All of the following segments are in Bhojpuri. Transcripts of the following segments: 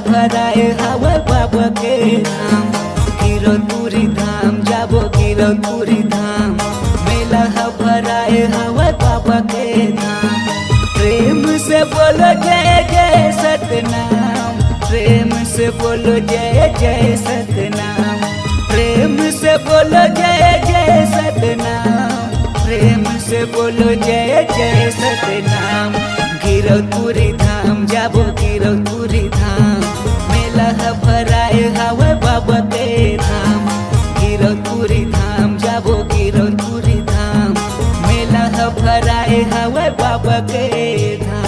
भराए हवे बाबा के धाम। गिरौदपुरी धाम जाबो गिरौदपुरी धाम, मेला भराए हवे बाबा के धाम। प्रेम से बोलो जय जय सतनाम, प्रेम से बोलो जय जय सतनाम, प्रेम से बोलो जय जय सतनाम, प्रेम से बोलो जय जय सतनाम। गिरौदपुरी धाम जाबो गिरौदपुरी धाम, मेला भराए हवे बाबा के धाम। गिरौदपुरी धाम जाबो गिरौदपुरी धाम, मेला भराए हवे बाबा के धाम।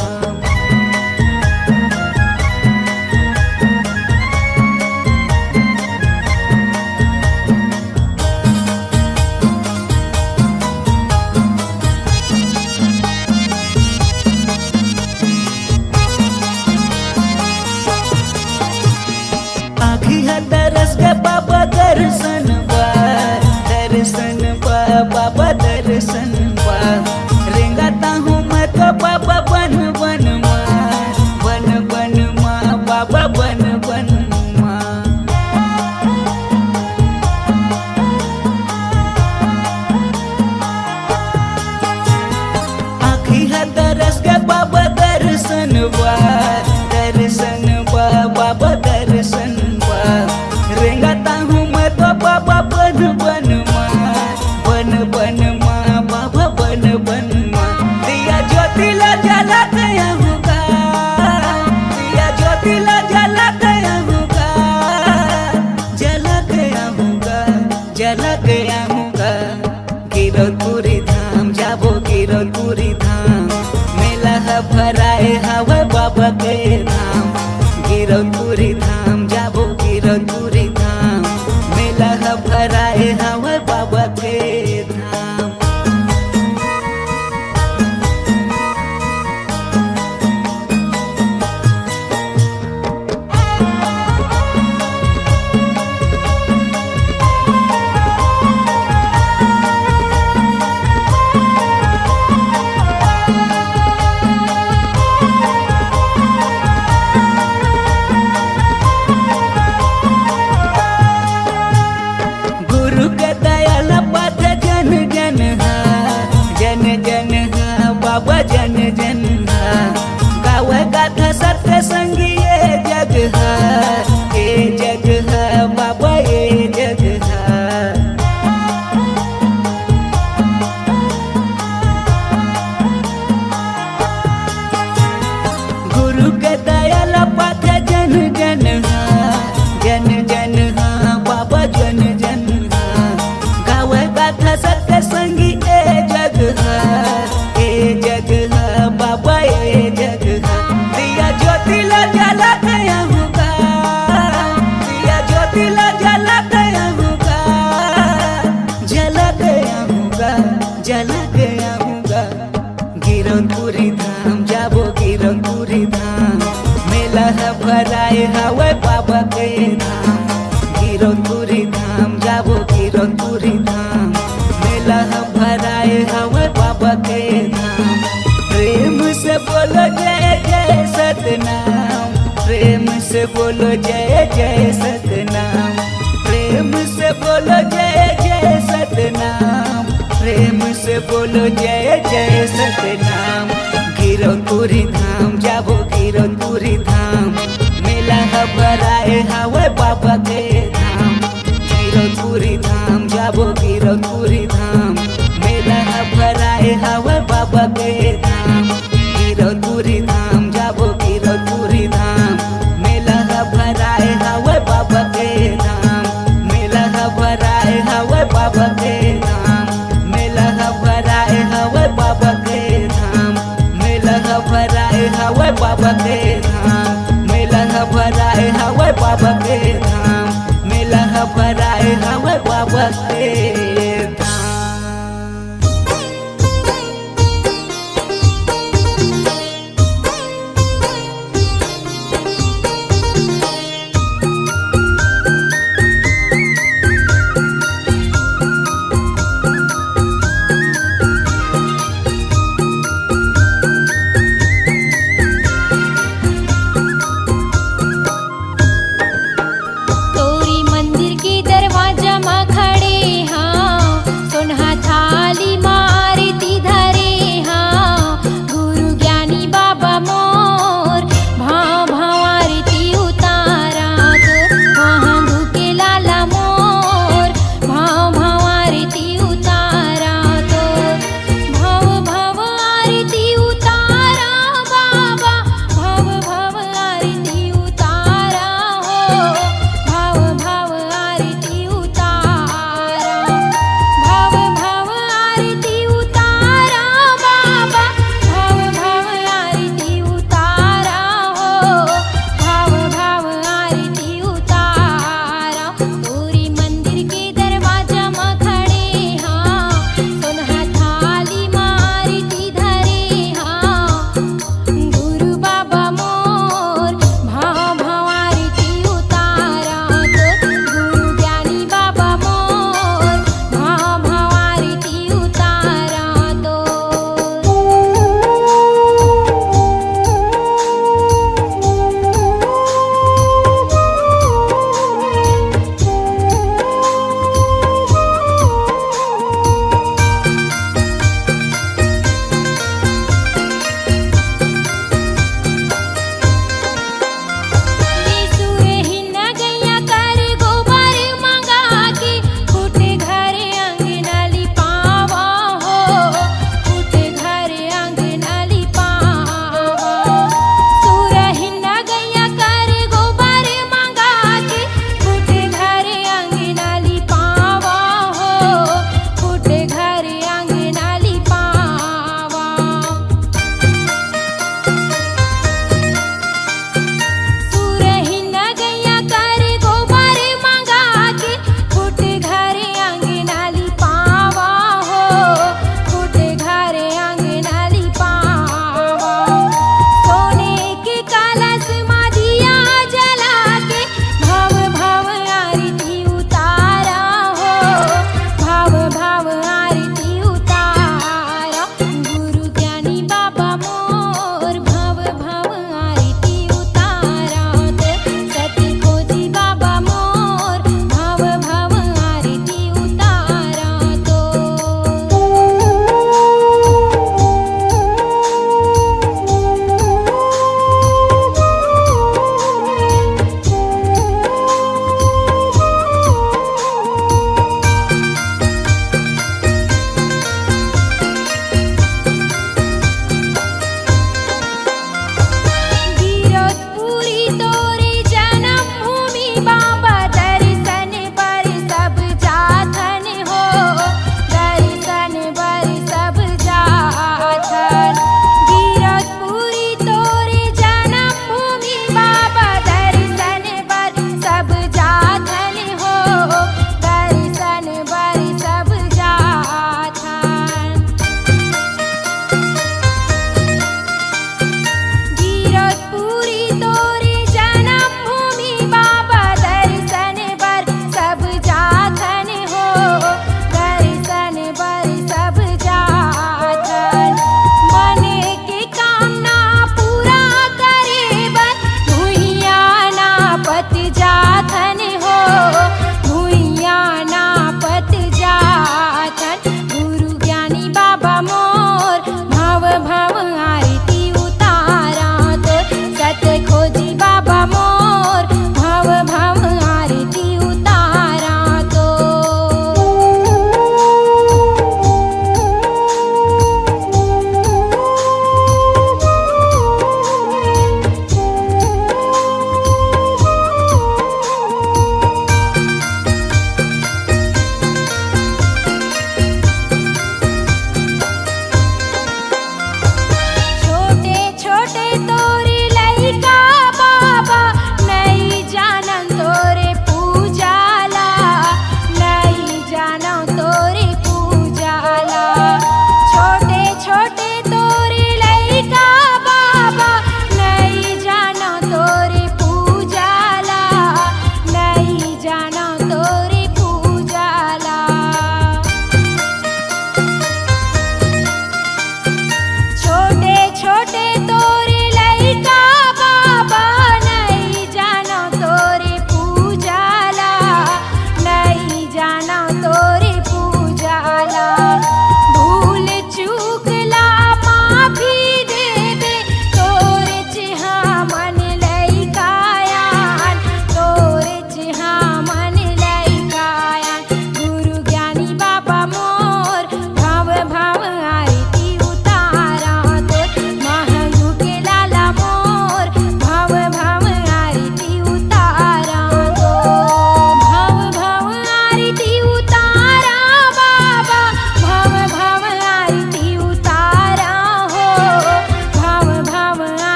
दरस के बाबा दर्शन बा, दर्शन बा बाबा दर्शन बा। रेंगाता हूँ मैं तो बाबा बन बन माँ, बन बन माँ बाबा बन बन माँ। आँखी है दरस के बाबा दर्शन बा, दर्शन बा बाबा दर्शन। रेंगाता हूँ मैं तो बाबा बन बन माँ, बन बन माँ बाबा बन बन माँ। दिया ज्योतिला जला गया होगा, दिया ज्योतिला जला गया होगा, जला गया होगा, जला गया होगा। गिरौदपुरी धाम जाबो गिरौदपुरी धाम, मेला भराए हवे बाबा के धाम। गिरौदपुरी धाम जाबो गिरौदपुरी धाम, मेला भराए हवे बाबा के धाम। बाबा जन जन गावे गाथा सत्य संगी ये जग है, ये जग है बाबा ये जग है। गुरु के दयाल पाथ जन जन जन जन बाबा जन जन गावे गाथा सत्य संगी ये जग है, जग है बाबा ये जग है। दिया ज्योतिला जला गया होगा, दिया ज्योतिला जला गया होगा, जला गया होगा, जला गया होगा। गिरौदपुरी धाम जाबो गिरौदपुरी धाम, मेला भराए हवे बाबा के धाम। गिरौदपुरी धाम जाबो गिरौदपुरी धाम, मेला भराए हवे बाबा के धाम। प्रेम से बोलो जय जय सतनाम, प्रेम से बोलो जय जय सतनाम, प्रेम से बोलो जय जय सतनाम, प्रेम से बोलो जय जय सतनाम। गिरौदपुरी धाम जाबो गिरौदपुरी धाम, मेला भराए हवे बाबा के धाम। गिरौदपुरी धाम जाबो गिरौदपुरी धाम, मेला भराए हवे बाबा के धाम। गिरौदपुरी धाम जाबो गिरौदपुरी धाम, मेला भराए हवे बाबा के धाम। मेला भराए हवे बाबा के धाम, मेला भराए हवे बाबा के धाम, मेला भराए हवे बाबा के धाम, मेला भराए हवे बाबा के धाम, मेला भराए हवे बाबा के धाम।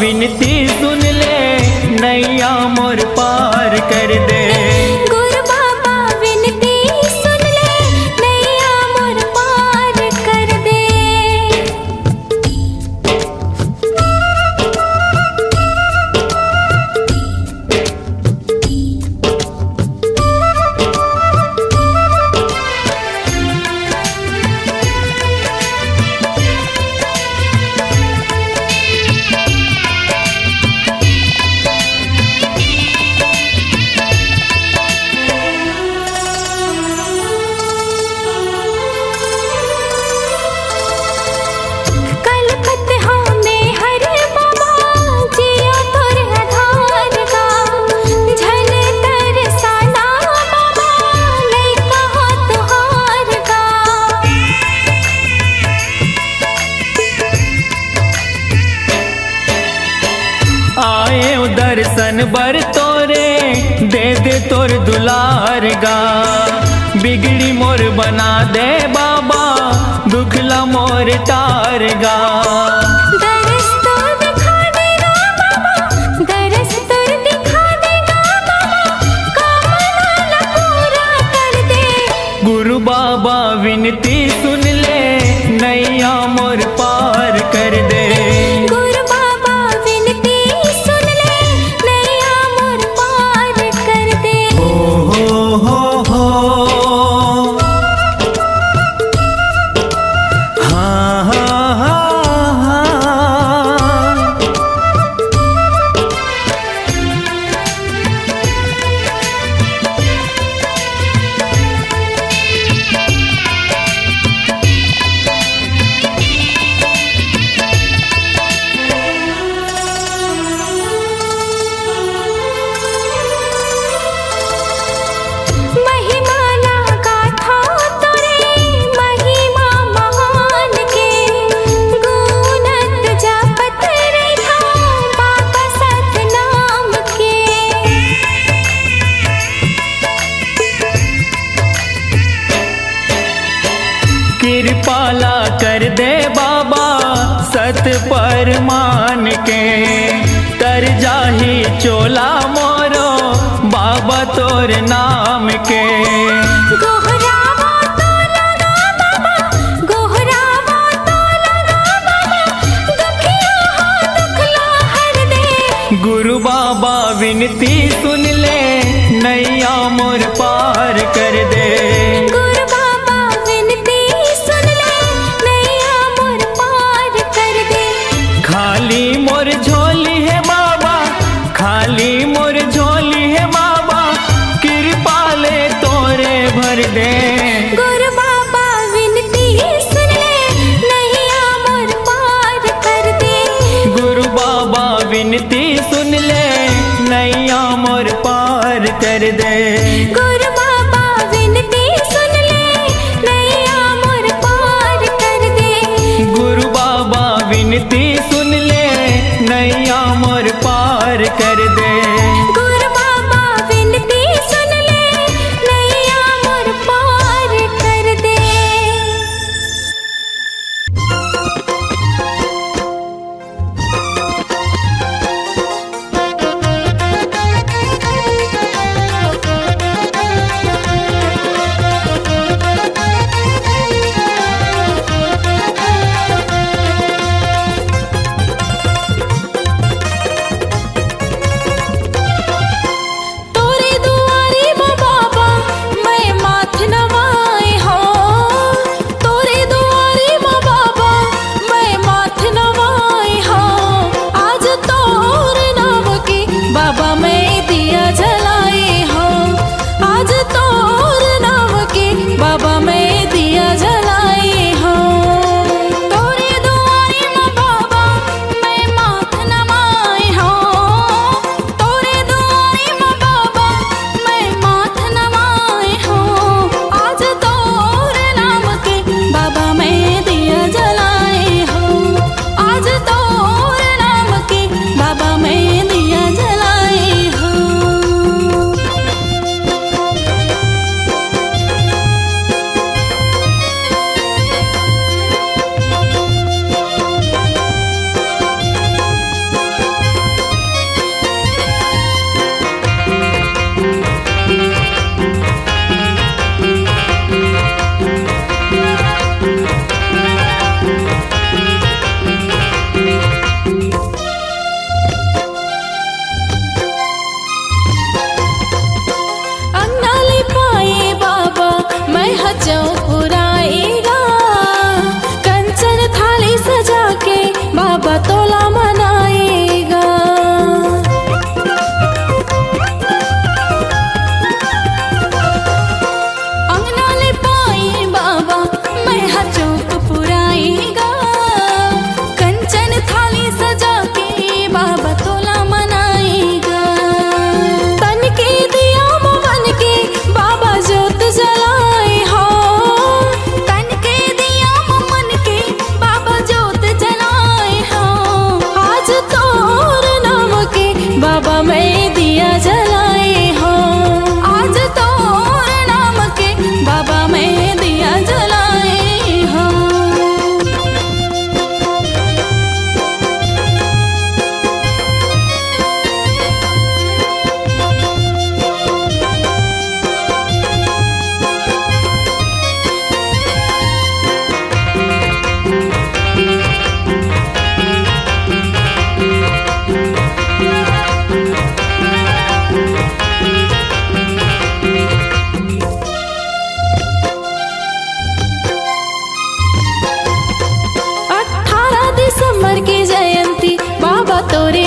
विनती सुन ले, नैया मोर पार कर दे। गुरु बाबा विनती सुन ले, नैया मोर पार कर दे। दर्शन बर तोरे दे दे तोर दुलार गा, बिगड़ी मोर बना दे बाबा, दुखला मोर तार गा। दरस तो दिखा देगा बाबा, दरस तो दिखा देगा बाबा, कामना पूरा कर दे। गुरु बाबा विनती सुन ले, नैया मोर पार कर दे। गुरु बाबा विनती सुन ले, नैया मोर पार कर दे। हो हाँ हाँ हाँ हाँ। कृपाला कर दे बाबा सत पर मान के, तर जाही चोला मोरो बाबा तोर नाम के। गोहरावा तो लगा बाबा, गोहरावा तो लगा बाबा, दुखिया हो दुखला हर दे। गुरु बाबा विनती सुन ले, नैया मोर पार कर दे। गुरु बाबा विनती सुन ले, नैया मोर पार कर दे। खाली मोर झोली है बाबा, खाली मोर झोली है बाबा, कृपा ले तोरे भर दे। गुरु बाबा विनती सुन ले, नैया मोर पार कर दे। गुरु बाबा विनती सुन ले, नैया मोर पार कर दे। गुरु बाबा विनती सुन ले, नैया मोर पार कर दे। गुरु बाबा विनती सुन ले, नैया मोर पार कर दे। गुरु बाबा विनती सुन ले, नैया मोर पार कर दे।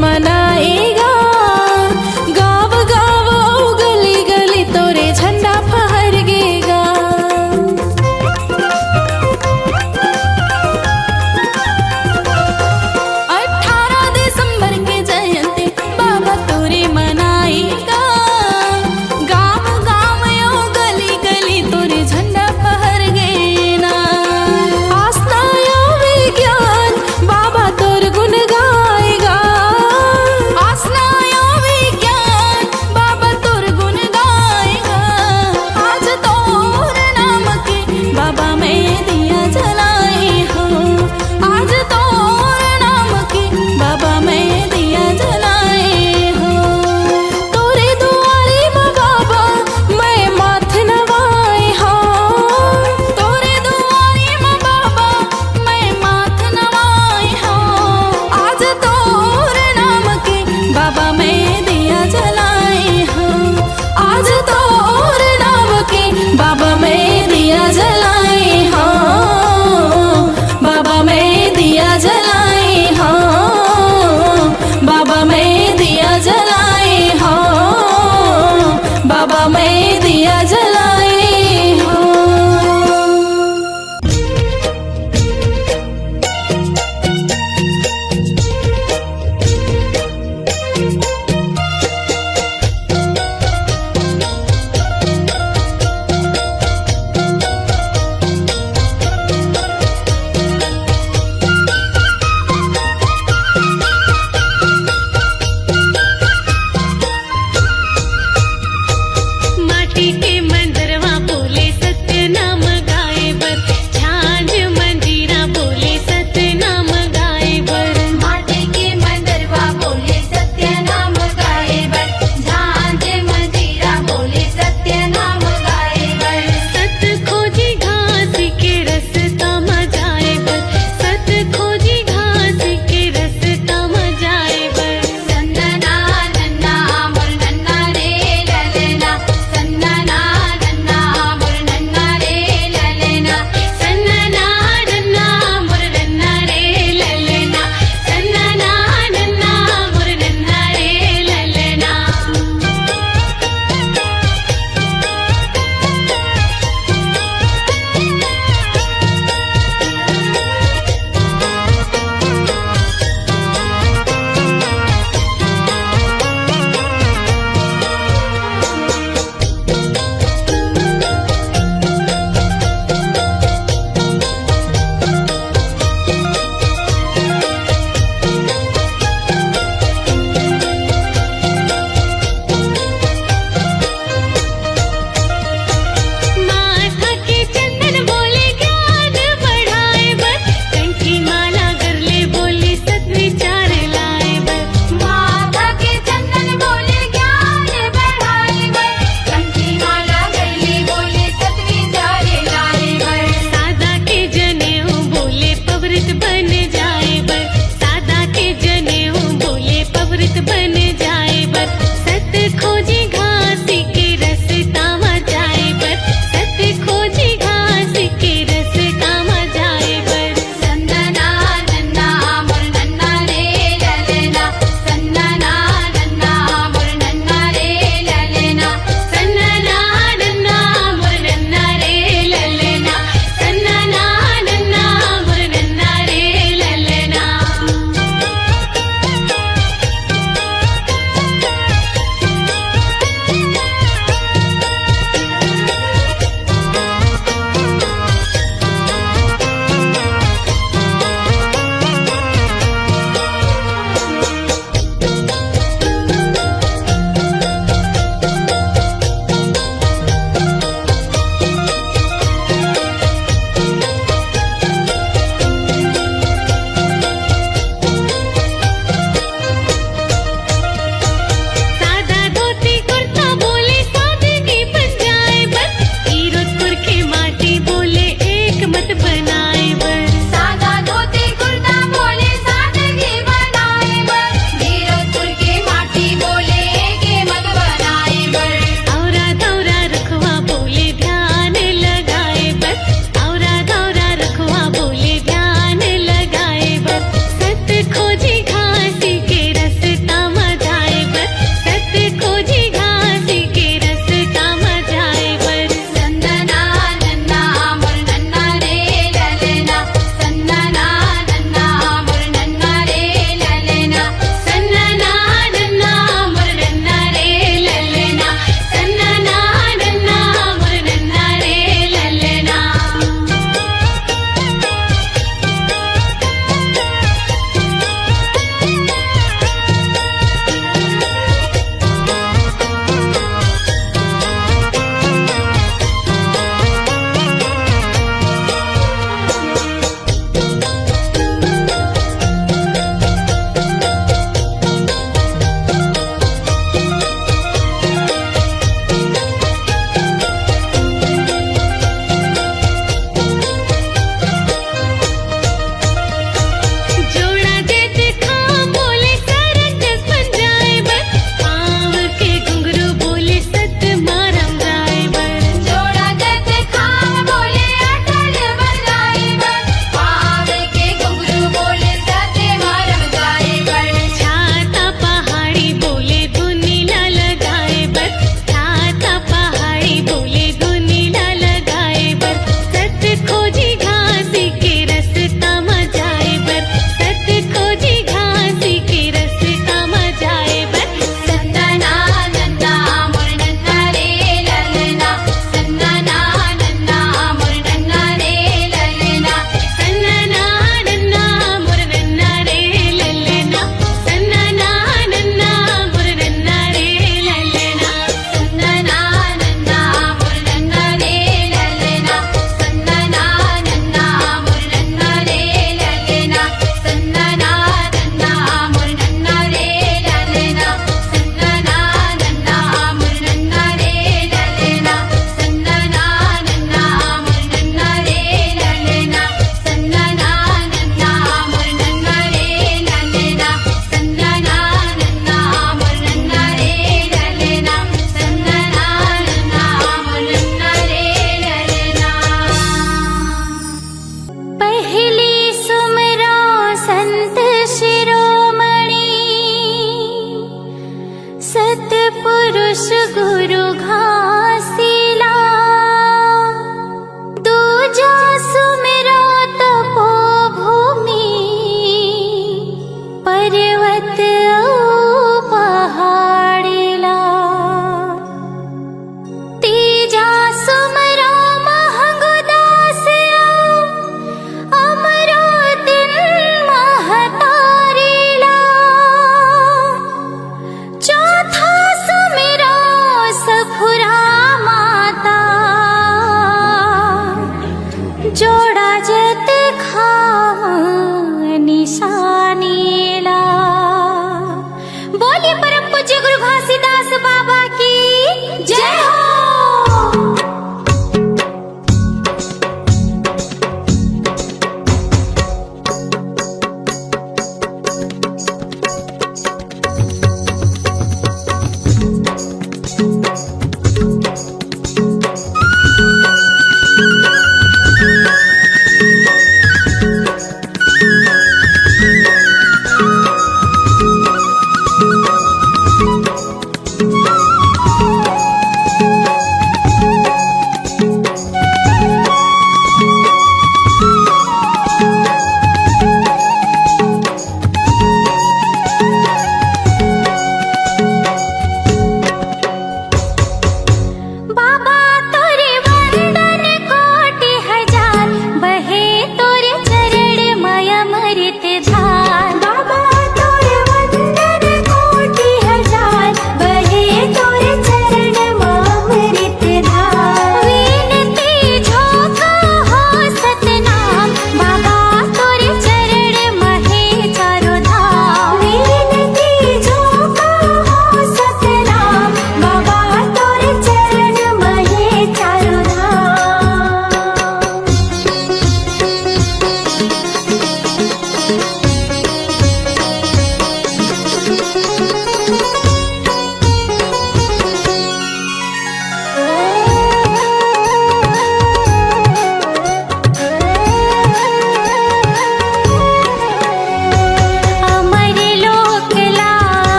मनाएगा। गाँव गाँव गली गली तोरे झंडा फहरगेगा। 18 दिसंबर के जयंती बाबा तोरे मनाएगा। गाँव गाँव यो गली गली तोरे झंडा फहरगेना। आस्था यो विज्ञान बाबा तोर गुण गाएगा। आस्था यो विज्ञान बाबा तोर गुण गाएगा। आज तोर नाम के बाबा मैं दिया जलाए हो। आज तोर नाम के बाबा मैं दिया जलाए हो। तोरे दुआरे माँ बाबा मैं माथ नवाए हो। तोरे दुआरे माँ बाबा मैं माथ नवाए हो। आज तोर नाम के बाबा मैं दिया जलाए हो। आज तोर नाम के बाबा मैं दिया जलाए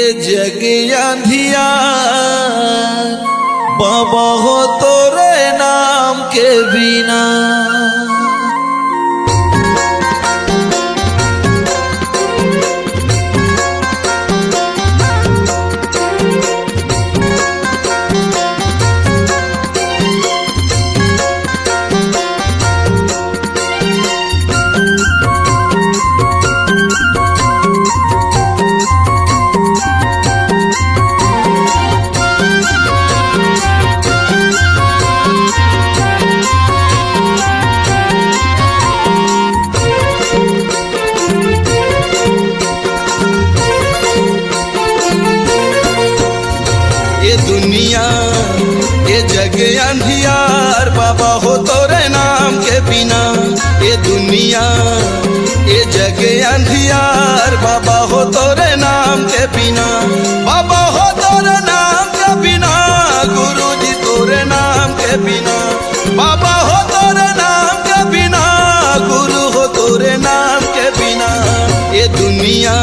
जग अंधियार बाबा हो तोरे नाम के बिना। ये जग अंधियार बाबा हो तोरे नाम के बिना। ये दुनिया ये जग अंधियार बाबा हो तोरे नाम के बिना। बाबा हो तोरे नाम के बिना, गुरु जी तोरे नाम के बिना। बाबा हो तोरे नाम के बिना, गुरु हो तोरे नाम के बिना। ये दुनिया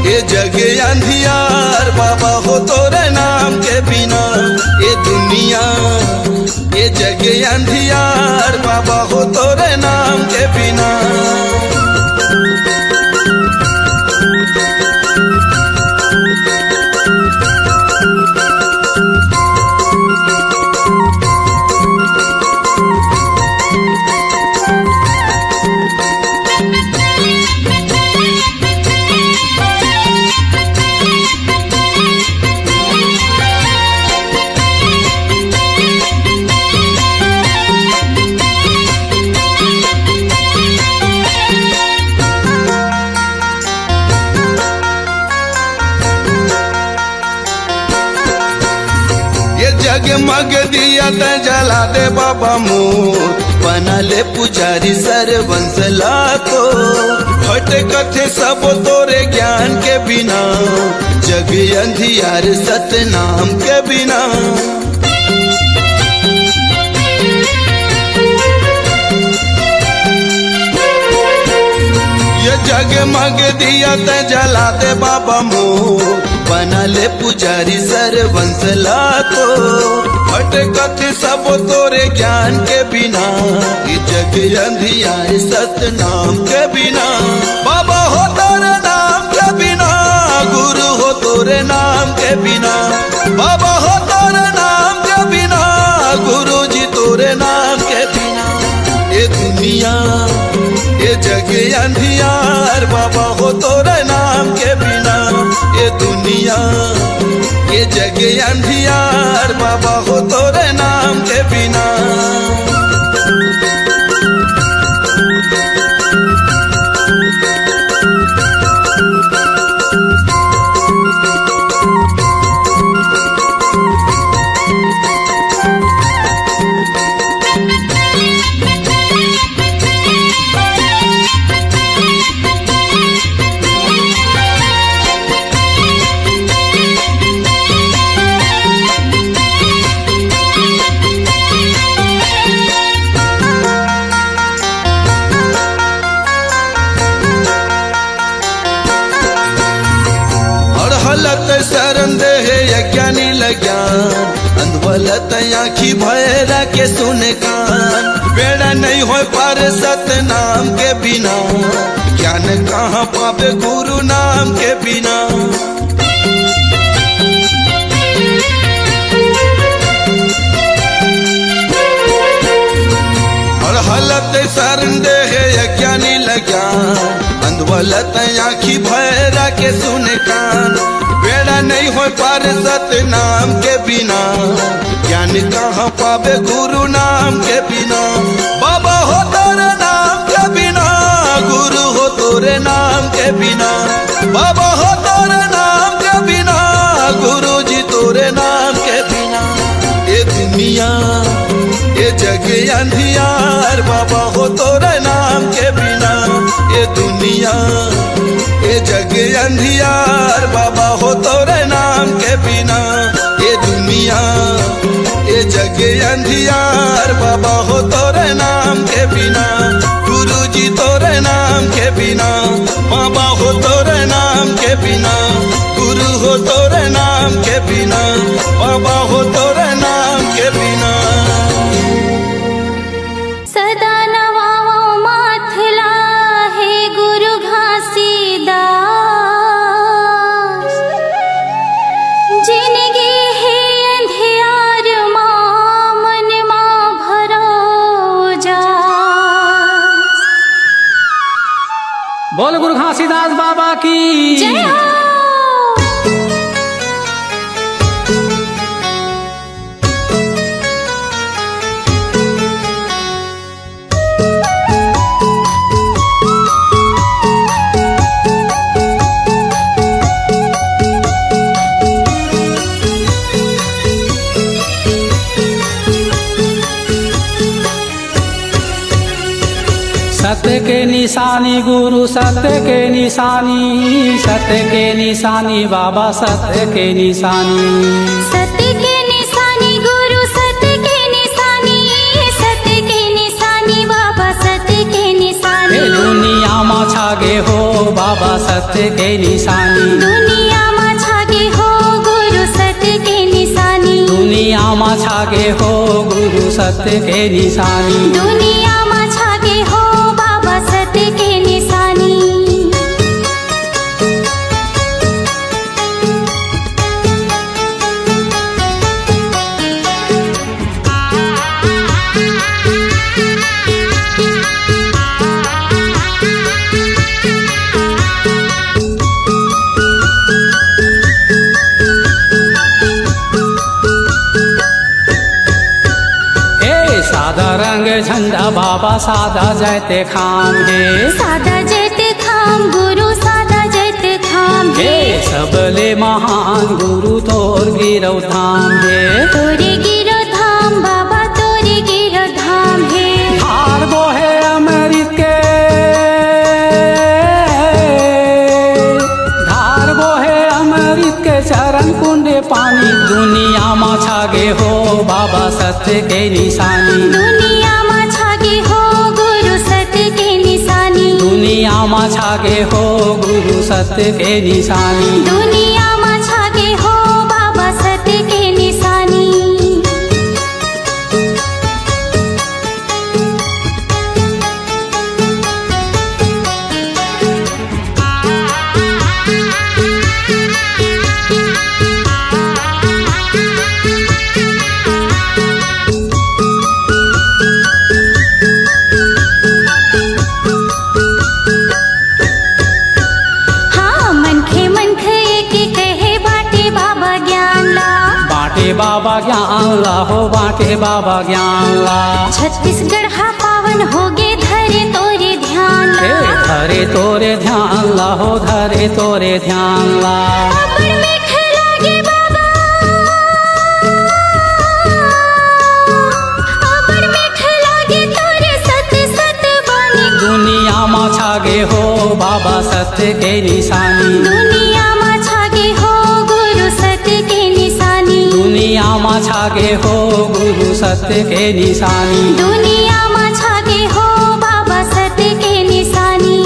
ये जग अंधियार बाबा हो तोरे नाम के बिना। ये दुनिया ये जग अंधियार बाबा हो तोरे नाम के बिना। जगमग दिया त जला दे बाबा मोर, बना ले पुजारी सरवंशला को। भटकत सब तोरे ज्ञान के बिना, जग अंधियार सतनाम के बिना। ये जगमग दिया त जला दे बाबा मोर, बना ले पुजारी सरवंशला को। भटकत सब तोरे ज्ञान के बिना, ये जग अंधियार सतनाम के बिना। बाबा हो तोरे नाम के बिना, गुरु हो तोरे नाम के बिना। बाबा हो तोरे नाम के बिना, गुरु जी तोरे नाम के बिना। ये दुनिया ये जग अंधियार बाबा हो तोरे नाम के बिना। ये दुनिया ये जग अंधियार बाबा हो तोरे नाम के बिना। शरण दे यज्ञानी लज्ञान, अंधवलत आँखी भैरा के सुने कान। बेड़ा नहीं हो पार सतनाम के बिना, ज्ञान कहाँ पावे गुरु नाम के बिना। और हलत शरण दे यज्ञानी लज्ञान, अंधवलत आँखी भैरा के सुने कान। बेड़ा नहीं हो पार सतनाम के बिना, ज्ञान कहाँ पावे गुरु नाम के बिना। बाबा हो तोरे नाम के बिना, गुरु हो तोरे नाम के बिना। बाबा हो तोरे नाम के बिना, गुरु जी तोरे नाम के बिना। ये दुनिया ये जग अंधियार बाबा हो तोरे नाम के बिना। ये दुनिया ये जग अंधियार बाबा हो तोरे नाम के बिना। ये दुनिया ये जग अंधियार बाबा हो तोरे नाम के बिना। गुरु जी तोरे नाम के बिना, बाबा हो तोरे नाम के बिना। गुरु हो तोरे नाम के बिना, बाबा हो तोरे नाम के बिना। सदा नवाओ माथला है गुरु घासीदास, जिनगी है अंधियार मां मन मां भरो जास। बोल गुरु घासीदास बाबा की जय हो। सत्य के निशानी गुरु सत्य के निशानी, सत्य के निशानी बाबा सत्य के निशानी। सत्य के निशानी गुरु सत्य के निशानी, सत्य के निशानी बाबा सत्य के निशानी। दुनिया में छागे हो बाबा सत्य के निशानी, दुनिया में छागे हो गुरु सत्य के निशानी। दुनिया में छागे हो गुरु सत्य के निशानी। दुनिया में छागे हो बाबा सत्य के निशानी। सादा रंग झंडा बाबा सादा जैते खाम है, सादा जैते खाम गुरु सादा जैते खाम है। सबले महान गुरु तोर गिरौ धाम है, तोरे गिरो धाम बाबा तोरे गिरो धाम है। धार वो है अमृत के, धार वो है अमृत के चरण कुंडे पानी। दुनिया में छागे हो बाबा सत्य के निशानी, दुनिया में छागे हो गुरु सत्य के निशानी। दुनिया में छागे हो गुरु सत्य के निशानी। दुनिया में छागे हो बाबा सत्य के निशानी। बाबा ज्ञान ला हो बाटे बाबा ज्ञान ला। छत्तीसगढ़ हा पावन होगे धरे तोरे ध्यान ला। धरे तोरे ध्यान ला हो धरे तोरे ध्यान ला। अबर मीठ लागे बाबा, अबर मीठ लागे तोरे सत्य सत्य बानी। दुनिया में छागे हो बाबा सत्य के निशानी, दुनिया में छागे हो गुरु सत्य के निशानी। दुनिया में छागे हो गुरु सत्य के निशानी। दुनिया में छागे हो बाबा सत्य के निशानी।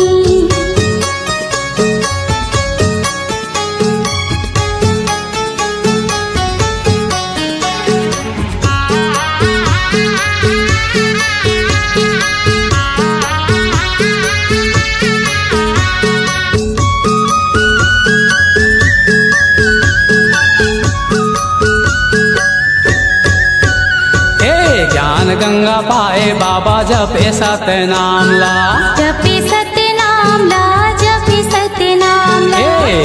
गंगा पाए बाबा जपे सत्य नाम ला। जपे सत्य नाम ला, जपे सत्य नाम ला।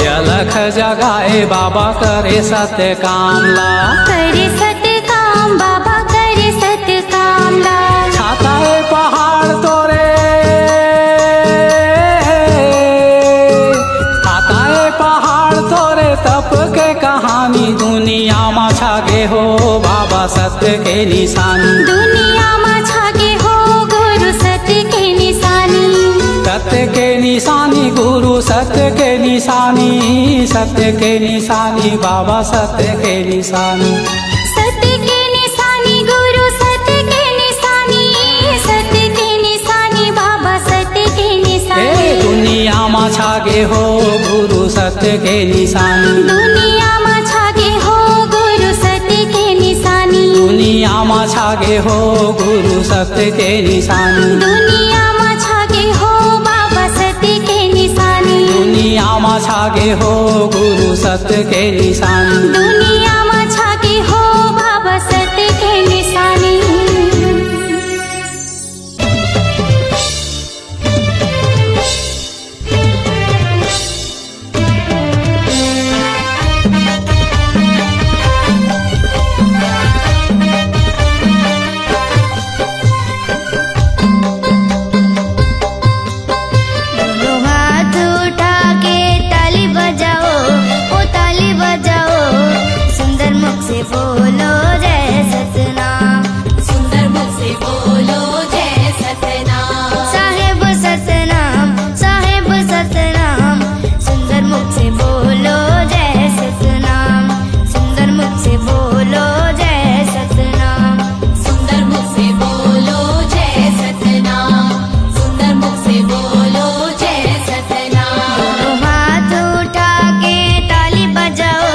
अलख जगाए बाबा करे सत्य काम ला। करे सत्य काम बाबा करे सत्य काम ला। छाता है पहाड़ तोरे, छाता है पहाड़ तोरे तप के कहानी। दुनिया में छागे हो बाबा सत्य के निशानी। दुनिया में छागे हो गुरु सत्य के निशानी। सत्य के निशानी गुरु सत्य के निशानी, सत्य के निशानी बाबा सत्य के निशानी। सत्य के निशानी गुरु सत्य के निशानी, सत्य के निशानी बाबा सत्य के निशानी। दुनिया में छागे हो गुरु सत्य सत्य के निशानी। दुनिया में छागे हो गुरु सत्य के निशानी। दुनिया में छागे हो गुरु सत्य के निशानी। दुनिया में छागे हो बाबा सत्य के निशानी। दुनिया में छागे हो गुरु सत्य के निशानी। दुनिया में छागे हो बाबा सत्य के निशानी। बोलो जय सतनाम। सुंदर मुख से बोलो जय सतनाम। साहेब सतनाम, साहेब सतनाम। सुंदर मुख से बोलो जय सतनाम। सुंदर मुख से बोलो जय सतनाम। सुंदर मुख से बोलो जय सतनाम। सुंदर मुख से बोलो जय सतनाम। दोनों हाथ उठा के ताली बजाओ,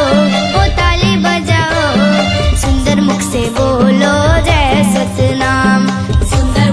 ओ ताली बजाओ। सुंदर मुख से बोलो जय सतनाम। सुंदर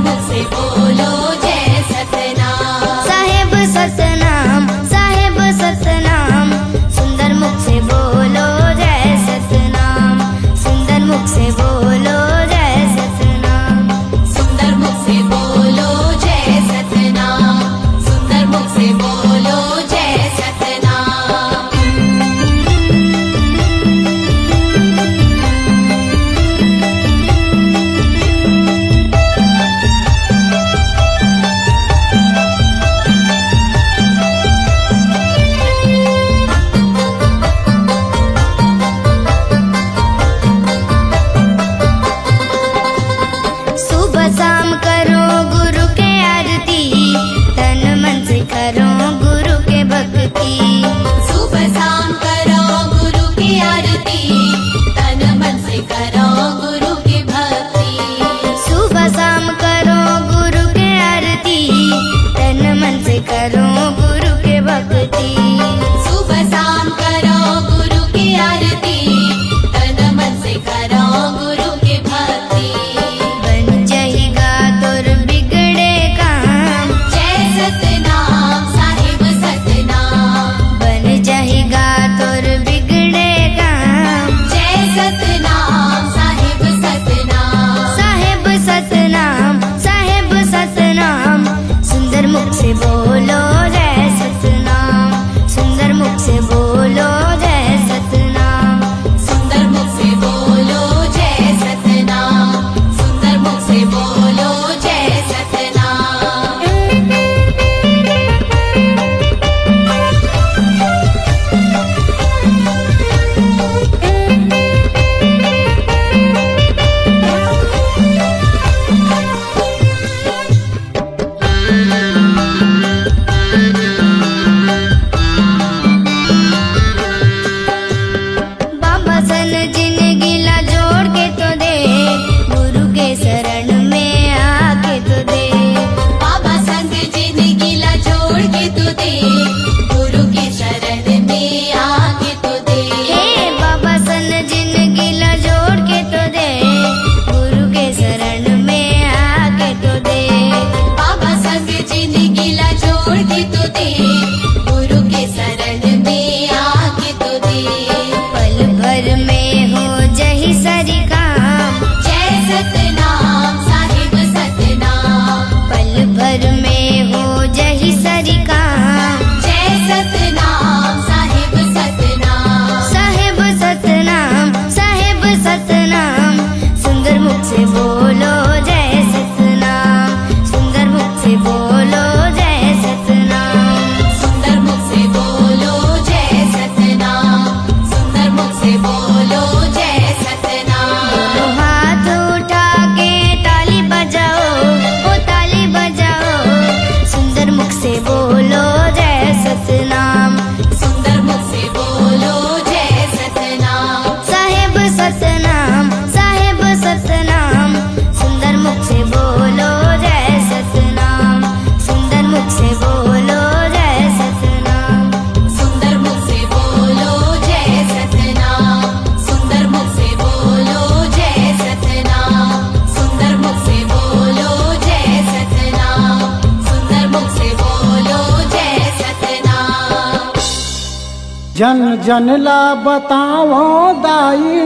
जन जन ला बताओ दाई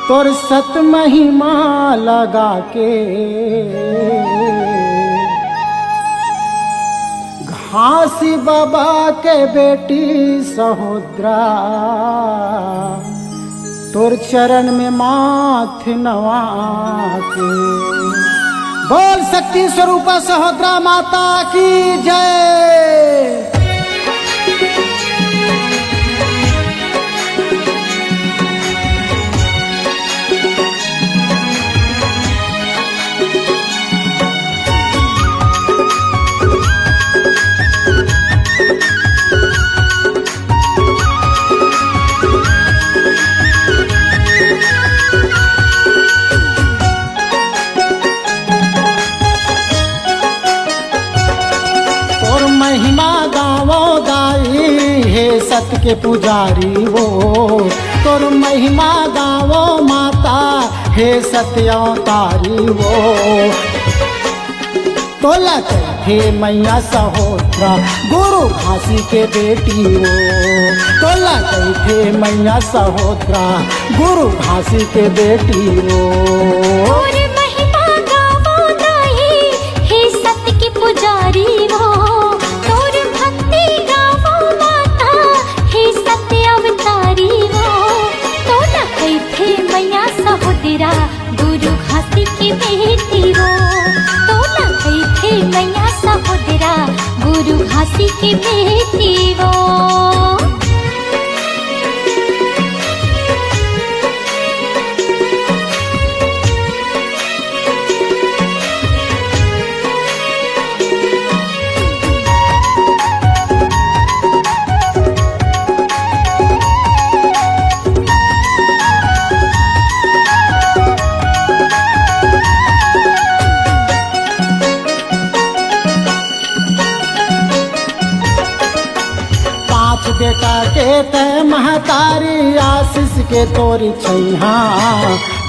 तोर सत महिमा लगा के घासी बाबा के बेटी सहोदरा तोर चरण में माथ नवा के। बोल शक्ति स्वरूपा सहोदरा माता की जय। महिमा गावो दाई हे सत के पुजारी वो तोर महिमा गावो माता हे सत्य अवतारी वो। तोला हे मैया सहोदरा गुरु घासी के बेटी वो। तोला हे मैया सहोदरा गुरु घासी के बेटी वो। और महिमा गावो दाई हे सत्य के पुजारी वो। सहोदरा गुरु घासी की बेटी वो। तोला गई थे मैया सहोदरा गुरु घासी की बेटी वो। बेटा के तय महतारी आशीष के तोरी छैहा।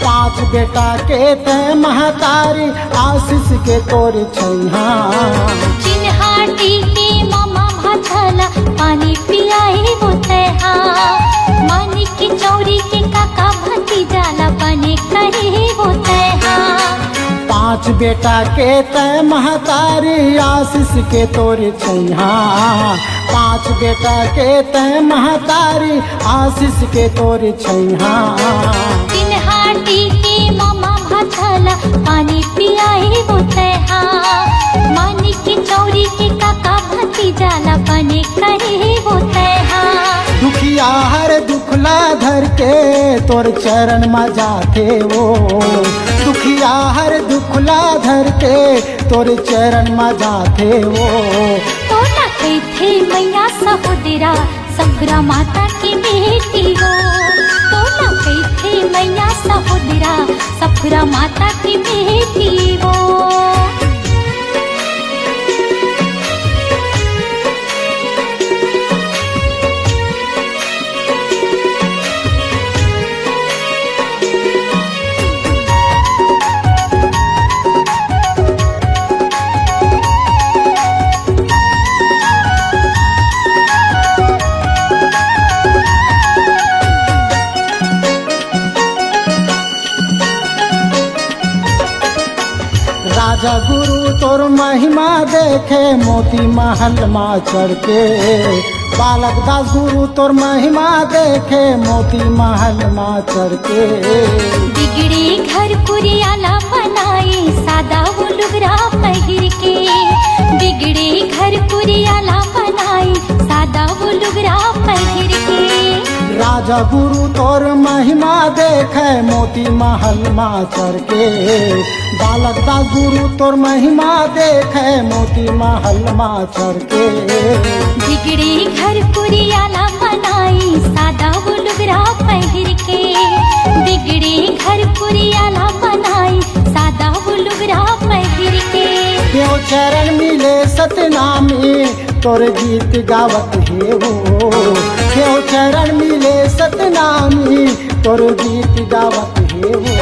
पांच बेटा के तय महतारी आशीष के तोरी छैहा। चिन्हाटी के मामा भाछला पानी पियाए वो तैहा। मानी की चौरी के काका भतीजाला बने करे वो तैहा। पांच बेटा के तय महतारी आशीष के तोरी छैहा। पांच बेटा के तय महतारी आशीष के तोरी छैहा। चिन्हाटी के मामा भाछला पानी पियाए वो तैहा। मानी की चौरी के काका भतीजाला बने करे वो तैहा। दुखिया हर दुखला धर के तोर चरण में जाते वो। दुखिया हर दुखला धर के तोर चरण में जाते वो। तोला गई थे मैया सहोदरा सफरा माता की बेटी वो। तोला गई थे मैया सहोदरा सफरा माता की बेटी वो। राजा गुरु तोर महिमा देखे मोती महल माँ चढ़ के। बालक दास गुरु तोर महिमा देखे मोती महल माँ चढ़ के। बिगड़े घर कुरियाला बनाए सादा वो लुगरा पहिर के। बिगड़े घर कुरियाला बनाए सादा वो लुगरा पहिर के। राजा गुरु तोर महिमा देखे मोती महल माँ चढ़ के। बालक दास गुरु तोर महिमा देखे मोती महल माँ चढ़ के। बिगड़े घर कुरियाला बनाई सादा वो लुगरा पहिर के। बिगड़े घर कुरियाला बनाई सादा वो लुगरा पहिर के। देव चरण मिले सतनामी तोर गीत गावत हे वो। देव चरण मिले सतनामी तोर गीत गावत हे वो।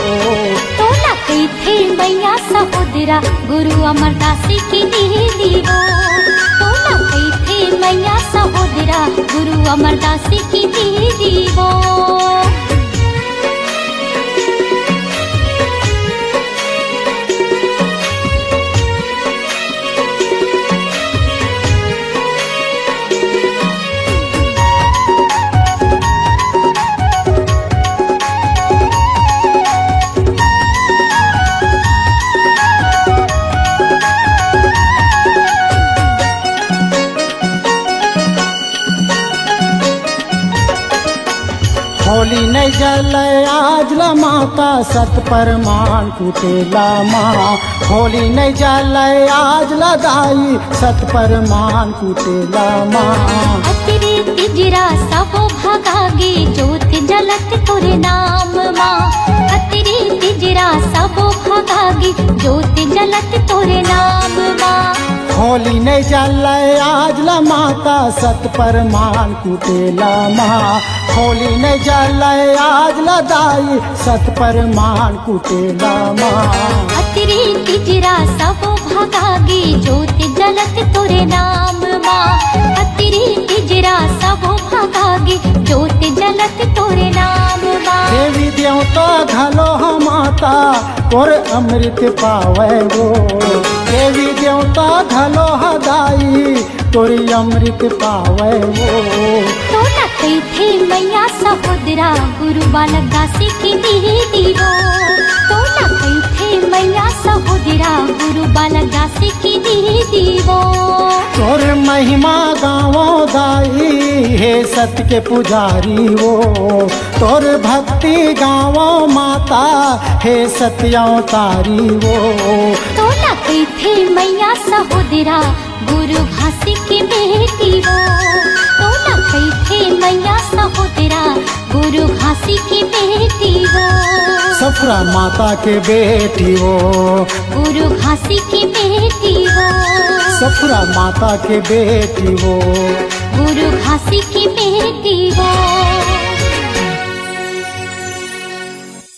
तोला गई थे मैया सहोदरा सहोदरा गुरु अमरदास की दीदी वो। तो ना कही थे मैया सहोदरा गुरु अमरदास की दीदी वो। होली नहीं जले आज ला माता सत परमान कुटेला माँ। होली नहीं जले आज ला दाई सत परमान कुटेला माँ। अतिरी तिजरा सबो भगागे ज्योत जलत तोरे नाम माँ। अतिरी तिजरा सबो भगागे ज्योत जलत तोरे नाम माँ। होली नहीं जले आज ला माता सत परमान कुटेला माँ। होली नहीं जले आज ला दाई सत परमान कुटेला माँ। अतिरी तिजरा सबो भगागे ज्योत जलत तोरे नाम माँ। अतिरी तिजरा सबो भगागे ज्योत जलत तोरे नाम माँ। देवी देवता घलो हम माता और अमृत पावे वो। देवी देवता घलो हदाई तोरी अमृत पावे वो। तो न कही थे मैया सहोदरा गुरु बालक दासी की दीदी वो। तो न कही थे मैया सहोदरा गुरु बालक दासी की दीदी वो। तोर महिमा गावो दाई हे सत्य के पुजारी वो। तोर भक्ति गावो माता हे सत्यावतारी वो। तो न कही थे मैया सहोदरा गुरु घासी की बेटी वो। तो न कही थे मैया सहोदरा गुरु घासी की बेटी वो। सफरा माता के बेटी वो। गुरु घासी की बेटी वो। सफरा माता के बेटी वो। गुरु घासी की बेटी वो।